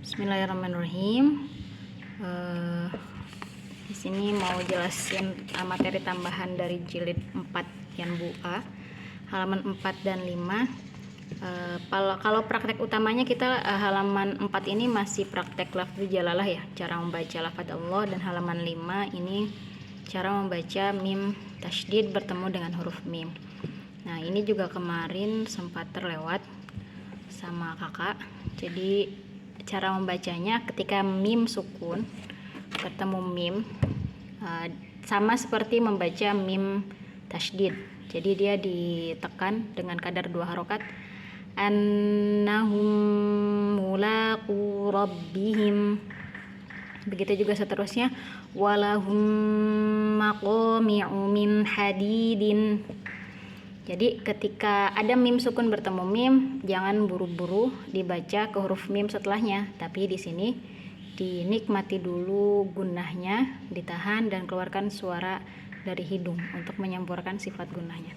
Bismillahirrahmanirrahim. Di sini mau jelasin materi tambahan dari jilid 4 Yanbu A, halaman 4 dan 5. Kalau praktek utamanya kita halaman 4 ini masih praktek lafzi jalalah ya, cara membaca lafaz Allah, dan halaman 5 ini cara membaca mim tasydid bertemu dengan huruf mim. Nah, ini juga kemarin sempat terlewat sama kakak. Jadi cara membacanya ketika mim sukun bertemu mim sama seperti membaca mim tasydid. Jadi dia ditekan dengan kadar 2 harokat. Annahum mulaqu rabbihim. Begitu juga seterusnya. Walahum maqami'u min hadidin. Jadi ketika ada mim sukun bertemu mim, jangan buru-buru dibaca ke huruf mim setelahnya, tapi di sini dinikmati dulu gunnahnya, ditahan dan keluarkan suara dari hidung untuk menyempurnakan sifat gunnahnya.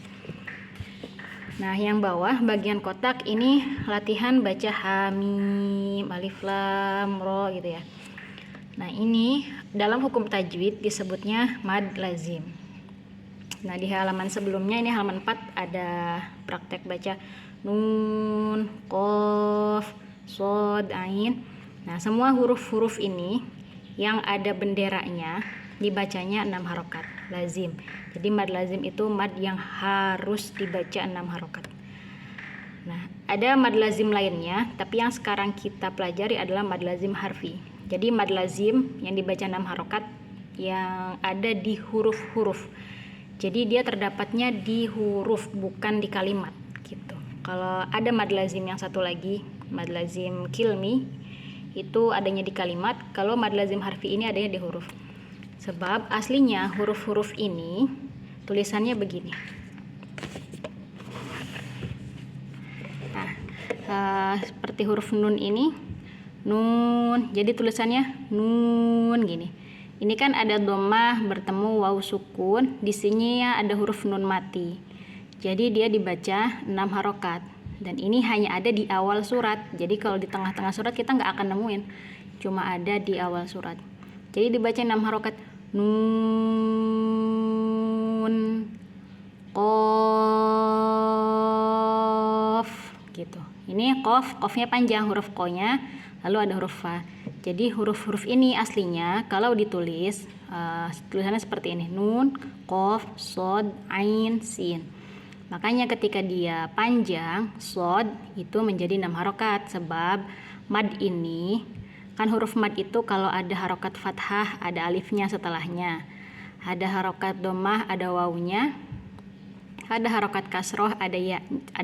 Nah, yang bawah bagian kotak ini latihan baca hamim, alif lam ro gitu ya. Nah, ini dalam hukum tajwid disebutnya mad lazim. Nah, di halaman sebelumnya, ini halaman 4, ada praktek baca nun, qaf, shod, ain. Nah, semua huruf-huruf ini yang ada benderanya dibacanya 6 harokat lazim. Jadi mad lazim itu mad yang harus dibaca 6 harokat. Nah, ada mad lazim lainnya, tapi yang sekarang kita pelajari adalah mad lazim harfi. Jadi mad lazim yang dibaca 6 harokat yang ada di huruf-huruf. Jadi dia terdapatnya di huruf, bukan di kalimat gitu. Kalau ada mad lazim yang satu lagi, mad lazim kilmi, itu adanya di kalimat. Kalau mad lazim harfi ini adanya di huruf. Sebab aslinya huruf-huruf ini tulisannya begini. Nah, seperti huruf nun ini, nun. Jadi tulisannya nun gini. Ini kan ada dhammah bertemu waw sukun, di sini ya ada huruf nun mati. Jadi dia dibaca 6 harokat. Dan ini hanya ada di awal surat. Jadi kalau di tengah-tengah surat kita nggak akan nemuin. Cuma ada di awal surat. Jadi dibaca 6 harokat. Nun, qaf gitu. Ini qaf, qafnya panjang, huruf ko-nya, lalu ada huruf fa. Jadi huruf-huruf ini aslinya kalau ditulis tulisannya seperti ini, nun, qaf, shod, ain, sin. Makanya ketika dia panjang, shod itu menjadi 6 harokat. Sebab mad ini kan, huruf mad itu kalau ada harokat fathah ada alifnya setelahnya, ada harokat dhammah ada wawunya, ada harokat kasroh ada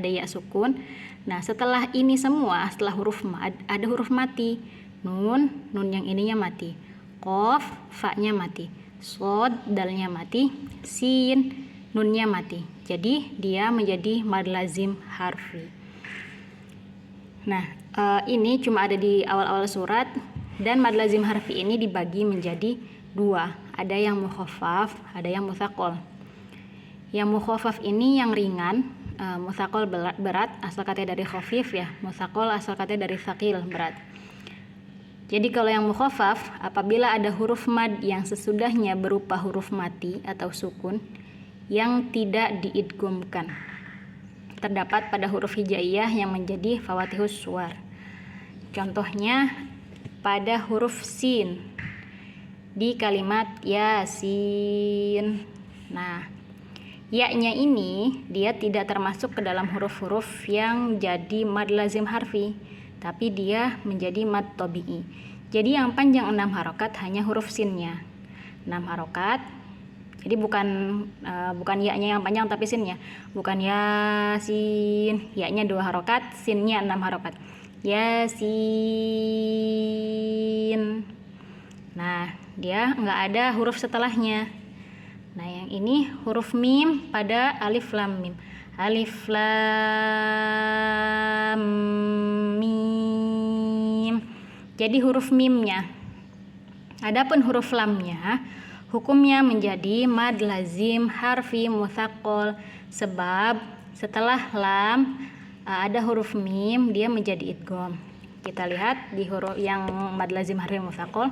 ya sukun. Nah, setelah ini semua, setelah huruf mad ada huruf mati. Nun yang ininya mati, qaf, fa-nya mati, shod, dalnya mati, sin, nunnya mati. Jadi dia menjadi mad lazim harfi. Nah, ini cuma ada di awal-awal surat. Dan mad lazim harfi ini dibagi menjadi 2. Ada yang mukhaffaf, ada yang mutsaqal. Yang mukhaffaf ini yang ringan, mutsaqal berat, asal katanya dari khafif ya. Mutsaqal asal katanya dari tsaqil, berat. Jadi kalau yang mukhaffaf, apabila ada huruf mad yang sesudahnya berupa huruf mati atau sukun yang tidak diidghamkan, terdapat pada huruf hijaiyah yang menjadi fawatihus suwar. Contohnya pada huruf sin di kalimat yasin. Nah, ya-nya ini dia tidak termasuk ke dalam huruf-huruf yang jadi mad lazim harfi, tapi dia menjadi mad tabi'i. Jadi yang panjang 6 harokat hanya huruf sinnya 6 harokat. Jadi bukan ya-nya yang panjang tapi sinnya. Bukan yasin, ya-nya 2 harokat, sinnya 6 harokat. Yasin. Nah, dia nggak ada huruf setelahnya. Nah, yang ini huruf mim pada alif lam mim. Alif lam mim. Jadi huruf mimnya. Adapun huruf lamnya hukumnya menjadi mad lazim harfi mutsaqal, sebab setelah lam ada huruf mim dia menjadi idgham. Kita lihat di huruf yang mad lazim harfi mutsaqal.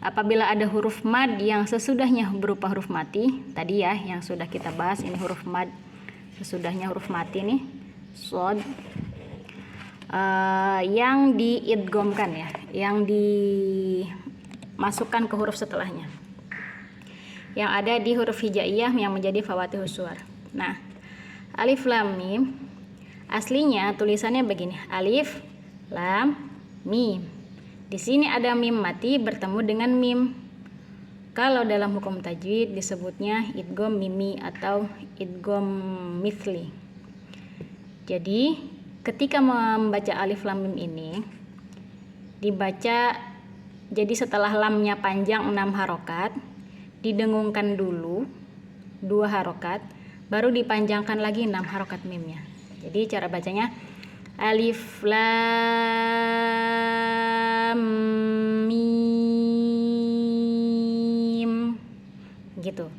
Apabila ada huruf mad yang sesudahnya berupa huruf mati, tadi ya yang sudah kita bahas, ini huruf mad sesudahnya huruf mati nih, shad, yang diidghamkan ya, yang dimasukkan ke huruf setelahnya, yang ada di huruf hijaiyah yang menjadi fawatihus suwar. Nah, alif lam mim aslinya tulisannya begini, alif lam mim. Di sini ada mim mati bertemu dengan mim. Kalau dalam hukum tajwid disebutnya idgham mimi atau idgham mithli. Jadi ketika membaca alif lam mim ini dibaca, jadi setelah lamnya panjang 6 harokat, didengungkan dulu 2 harokat, baru dipanjangkan lagi 6 harokat mimnya. Jadi cara bacanya alif lam mim gitu.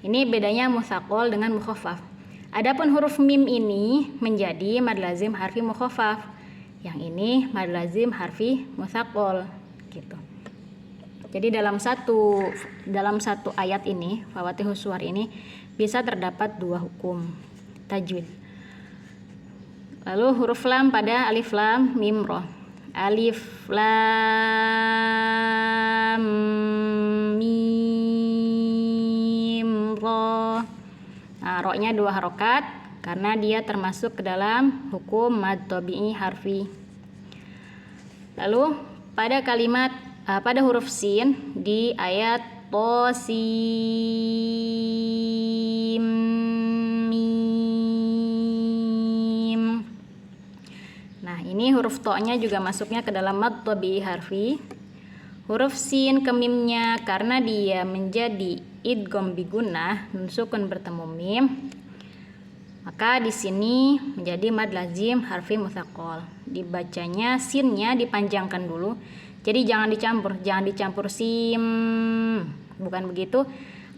Ini bedanya mutsaqal dengan mukhaffaf. Adapun huruf mim ini menjadi mad lazim harfi mukhaffaf. Yang ini mad lazim harfi mutsaqal gitu. Jadi dalam satu ayat ini, fawatihus suwar ini bisa terdapat 2 hukum tajwid. Lalu huruf lam pada alif lam mim ro. Alif lam mim ro. Nah, ro-nya 2 harokat karena dia termasuk ke dalam hukum mad tabi'i harfi. Lalu pada kalimat pada huruf sin di ayat tosim mim. Nah, ini huruf to-nya juga masuknya ke dalam mad tabi'i harfi. Huruf sin ke mimnya karena dia menjadi idgham bigunnah, nun sukun bertemu mim, maka di sini menjadi mad lazim harfi mutsaqal. Dibacanya sinnya dipanjangkan dulu. Jadi jangan dicampur sim. Bukan begitu.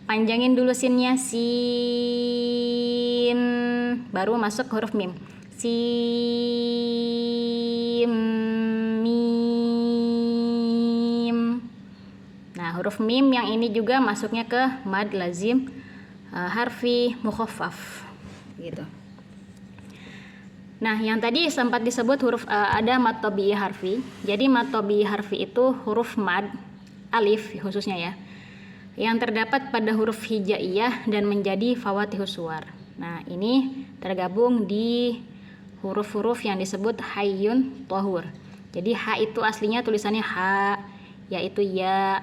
Panjangin dulu sinnya, sin, baru masuk huruf mim. Sim mim. Nah, huruf mim yang ini juga masuknya ke mad lazim harfi mukhaffaf gitu. Nah, yang tadi sempat disebut huruf ada mad tabi'i harfi. Jadi mad tabi'i harfi itu huruf mad alif khususnya ya, yang terdapat pada huruf hijaiyah dan menjadi fawatihus suwar. Nah, ini tergabung di huruf-huruf yang disebut hayyun thahur. Jadi ha itu aslinya tulisannya ha, yaitu ya,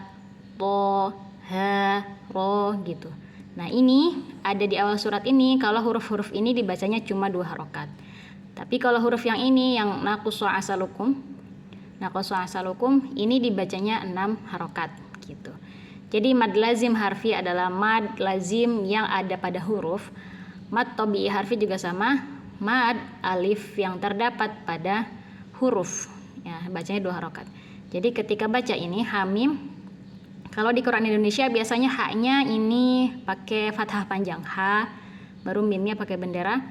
to, ha, ro gitu. Nah, ini ada di awal surat ini. Kalau huruf-huruf ini dibacanya cuma 2 harokat. Tapi kalau huruf yang ini yang naqsu asalukum ini dibacanya 6 harokat gitu. Jadi mad lazim harfi adalah mad lazim yang ada pada huruf. Mad tabi'i harfi juga sama, mad alif yang terdapat pada huruf. Ya, bacanya 2 harokat. Jadi ketika baca ini hamim, kalau di Quran Indonesia biasanya ha-nya ini pakai fathah panjang, ha, baru mimnya pakai bendera.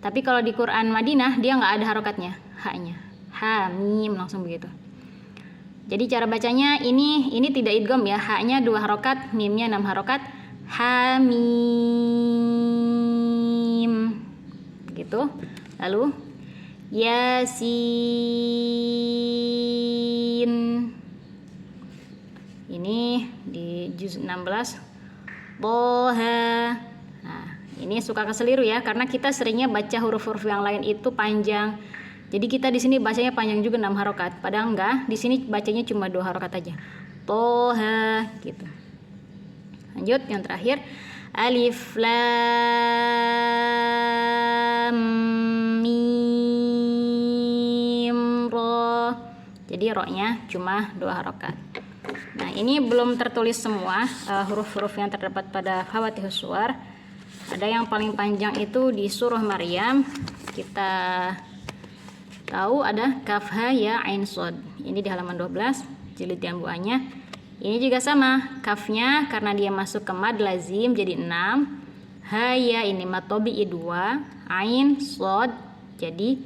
Tapi kalau di Quran Madinah dia nggak ada harokatnya, ha-nya, ha, mim, langsung begitu. Jadi cara bacanya ini tidak idgham ya, ha-nya 2 harokat, mimnya 6 harokat, ha mim gitu. Lalu yasin, ini di juz 16, toha. Nah, ini suka keseliru ya, karena kita seringnya baca huruf-huruf yang lain itu panjang. Jadi kita di sini bacanya panjang juga 6 harokat. Padahal enggak, di sini bacanya cuma 2 harokat aja. Toha gitu. Lanjut yang terakhir, alif lam mim ro. Jadi ro-nya cuma 2 harokat. Nah, ini belum tertulis semua huruf-huruf yang terdapat pada fawatihus suwar. Ada yang paling panjang itu di surah Maryam. Kita tahu ada kaf ha ya ain shad. Ini di halaman 12 jilid yang buahnya. Ini juga sama, kafnya karena dia masuk ke mad lazim jadi 6. Ha ya ini mad tabi'i 2, ain shad jadi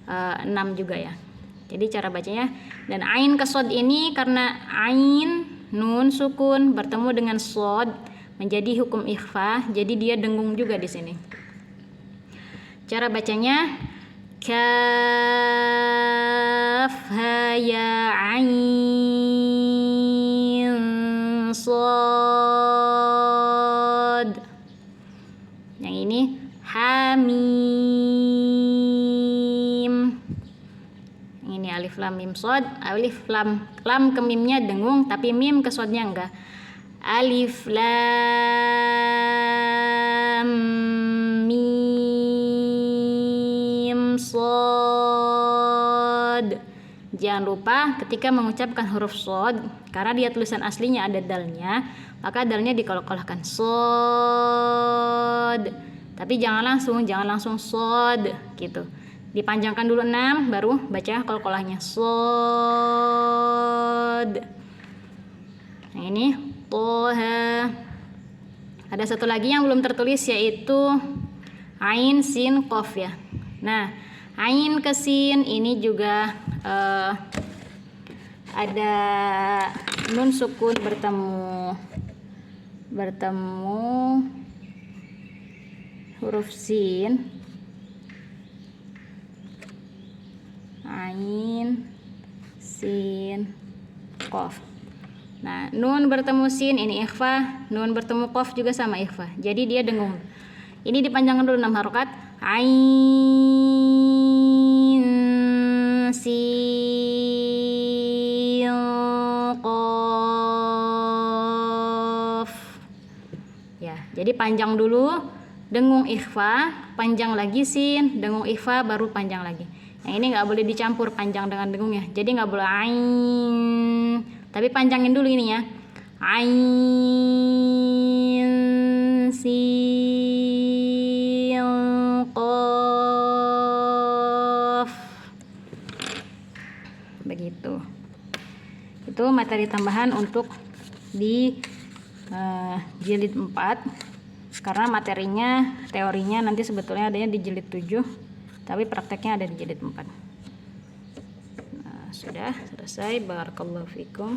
6 juga ya. Jadi cara bacanya, dan ain ke sod ini karena ain nun sukun bertemu dengan sod menjadi hukum ikhfa, jadi dia dengung juga di sini. Cara bacanya kaf ha ya ain sod. Yang ini hamim. Yang ini alif lam mim sod, alif lam ke mimnya dengung tapi mim ke sodnya enggak. Alif lam mim sod. Jangan lupa ketika mengucapkan huruf sod, karena dia tulisan aslinya ada dalnya, maka dalnya dikolok-kolokkan sod. Tapi jangan langsung sod gitu. Dipanjangkan dulu 6 baru baca kolkolahnya sod. Yang ini toha. Ada satu lagi yang belum tertulis yaitu ain sin qaf ya. Nah, ain ke sin ini juga ada nun sukun bertemu huruf sin, ain sin qaf. Nah, nun bertemu sin ini ikhfa, nun bertemu qaf juga sama ikhfa. Jadi dia dengung. Ini dipanjangkan dulu 6 harokat. Ain sin qaf. Ya, jadi panjang dulu, dengung ikhfa, panjang lagi sin, dengung ikhfa, baru panjang lagi. Yang ini nggak boleh dicampur panjang dengan dengung ya. Jadi nggak boleh ain, tapi panjangin dulu ini ya. Ain sin qaf. Begitu. Itu materi tambahan untuk di jilid 4. Karena materinya, teorinya nanti sebetulnya adanya di jilid 7, tapi prakteknya ada di jilid 4. Nah, sudah selesai. Barakallahu fikum.